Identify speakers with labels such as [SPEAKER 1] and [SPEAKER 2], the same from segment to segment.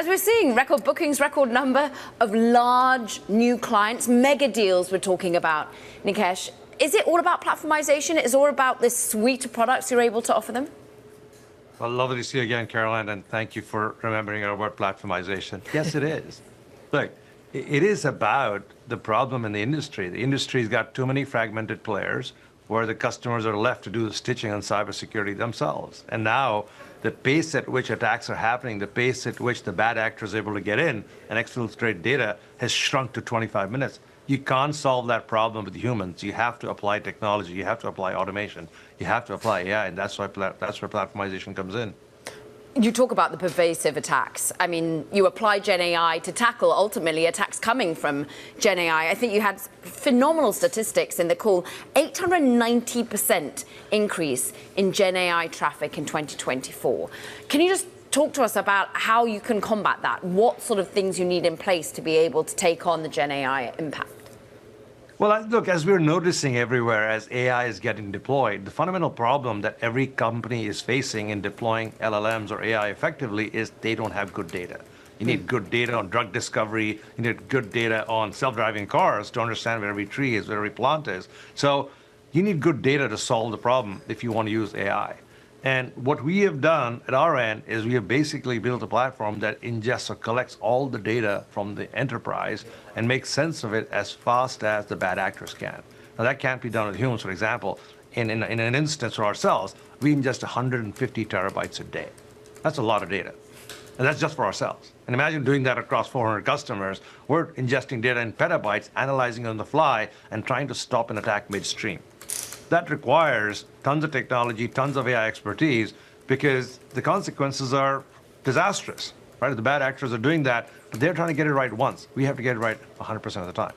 [SPEAKER 1] as we're seeing, record bookings, record number of large new clients, mega deals we're talking about, Nikesh. Is it all about platformization? Is it all about this suite of products you're able to offer them?
[SPEAKER 2] Well, lovely to see you again, Caroline, and thank you for remembering our word platformization. Yes, it is. Look, it is about the problem in the industry. The industry's got too many fragmented players where the customers are left to do the stitching on cybersecurity themselves. And now the pace at which attacks are happening, the pace at which the bad actors are able to get in and exfiltrate data has shrunk to 25 minutes. You can't solve that problem with humans. You have to apply technology. You have to apply automation. You have to apply AI, and that's where platformization comes in.
[SPEAKER 1] You talk about the pervasive attacks. I mean, you apply GenAI to tackle, ultimately, attacks coming from GenAI. I think you had phenomenal statistics in the call, 890% increase in GenAI traffic in 2024. Can you just talk to us about how you can combat that? What sort of things you need in place to be able to take on the GenAI impact?
[SPEAKER 2] Well, look, as we're noticing everywhere as AI is getting deployed, the fundamental problem that every company is facing in deploying LLMs or AI effectively is they don't have good data. You need good data on drug discovery. You need good data on self-driving cars to understand where every tree is, where every plant is. So you need good data to solve the problem if you want to use AI. And what we have done at our end is we have basically built a platform that ingests or collects all the data from the enterprise and makes sense of it as fast as the bad actors can. Now, that can't be done with humans, for example. In an instance for ourselves, we ingest 150 terabytes a day. That's a lot of data. And that's just for ourselves. And imagine doing that across 400 customers. We're ingesting data in petabytes, analyzing it on the fly, and trying to stop an attack midstream. That requires tons of technology, tons of AI expertise, because the consequences are disastrous, right? The bad actors are doing that, but they're trying to get it right once. We have to get it right 100% of the time.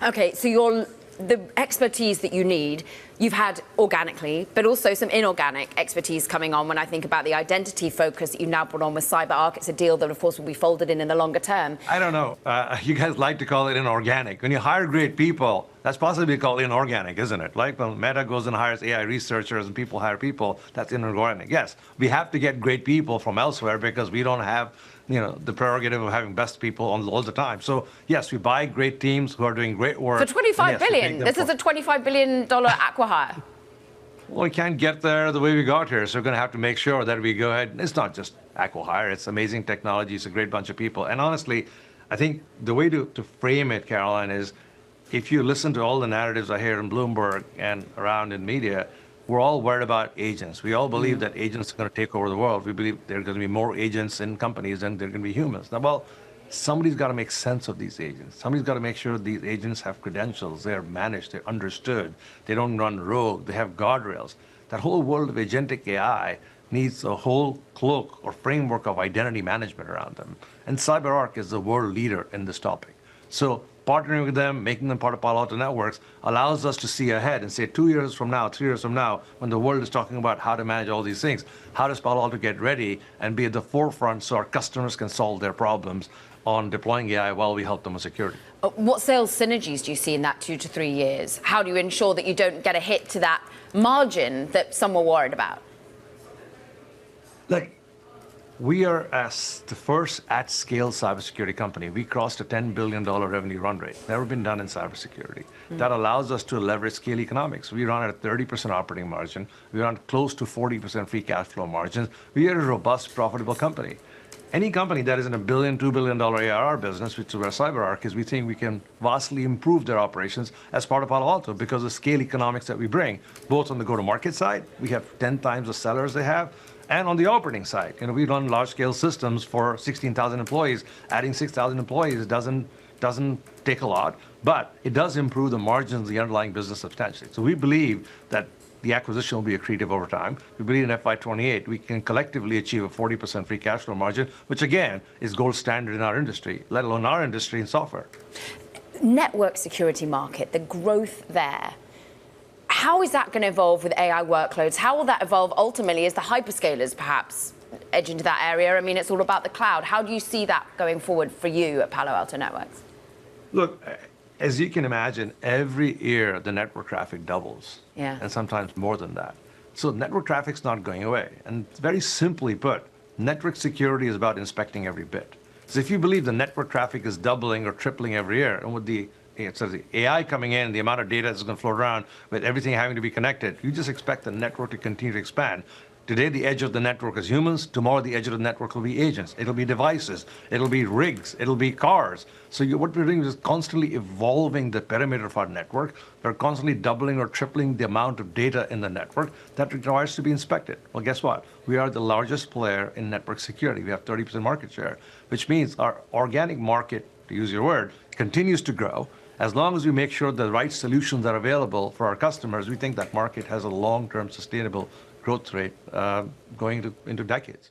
[SPEAKER 1] Okay, so the expertise that you need, you've had organically, but also some inorganic expertise coming on when I think about the identity focus that you've now brought on with Cyberark. It's a deal that, of course, will be folded in the longer term.
[SPEAKER 2] I don't know. You guys like to call it inorganic. When you hire great people, that's possibly called inorganic, isn't it? Like when Meta goes and hires AI researchers and people hire people, that's inorganic. Yes, we have to get great people from elsewhere because we don't have the prerogative of having best people all the time. So yes, we buy great teams who are doing great work.
[SPEAKER 1] For 25 billion. This is a $25 billion acqui-hire.
[SPEAKER 2] Well, we can't get there the way we got here, so we're going to have to make sure that we go ahead. It's not just acqui-hire. It's amazing technology. It's a great bunch of people. And honestly, I think the way to frame it, Caroline, is if you listen to all the narratives I hear in Bloomberg and around in media, we're all worried about agents. We all believe that agents are going to take over the world. We believe there are going to be more agents in companies than there are going to be humans. Now, well, somebody's got to make sense of these agents. Somebody's got to make sure these agents have credentials, they're managed, they're understood, they don't run rogue, they have guardrails. That whole world of agentic AI needs a whole cloak or framework of identity management around them. And CyberArk is the world leader in this topic. So partnering with them, making them part of Palo Alto Networks, allows us to see ahead and say 2 years from now, 3 years from now, when the world is talking about how to manage all these things, how does Palo Alto get ready and be at the forefront so our customers can solve their problems on deploying AI while we help them with security?
[SPEAKER 1] What sales synergies do you see in that 2 to 3 years? How do you ensure that you don't get a hit to that margin that some were worried about?
[SPEAKER 2] Look, we are as the first at-scale cybersecurity company. We crossed a $10 billion revenue run rate. Never been done in cybersecurity. That allows us to leverage scale economics. We run at a 30% operating margin. We run close to 40% free cash flow margins. We are a robust, profitable company. Any company that is in a $1 billion, $2 billion ARR business, which is where CyberArk is, we think we can vastly improve their operations as part of Palo Alto because of the scale economics that we bring, both on the go-to-market side, we have 10 times the sellers they have, and on the operating side. We run large-scale systems for 16,000 employees. Adding 6,000 employees doesn't take a lot, but it does improve the margins of the underlying business substantially. So we believe that the acquisition will be accretive over time. We believe in FY28 we can collectively achieve a 40% free cash flow margin, which again is gold standard in our industry, let alone our industry in software.
[SPEAKER 1] Network security market, the growth there. How is that going to evolve with AI workloads? How will that evolve ultimately as the hyperscalers perhaps edge into that area? I mean, it's all about the cloud. How do you see that going forward for you at Palo Alto Networks?
[SPEAKER 2] Look, as you can imagine, every year the network traffic doubles, and sometimes more than that. So network traffic's not going away. And very simply put, network security is about inspecting every bit. So if you believe the network traffic is doubling or tripling every year, and with the AI coming in, the amount of data that's going to float around, with everything having to be connected, you just expect the network to continue to expand. Today, the edge of the network is humans. Tomorrow, the edge of the network will be agents. It'll be devices. It'll be rigs. It'll be cars. So what we're doing is constantly evolving the perimeter of our network. We're constantly doubling or tripling the amount of data in the network that requires to be inspected. Well, guess what? We are the largest player in network security. We have 30% market share, which means our organic market, to use your word, continues to grow. As long as we make sure the right solutions are available for our customers, we think that market has a long-term sustainable growth rate going into decades.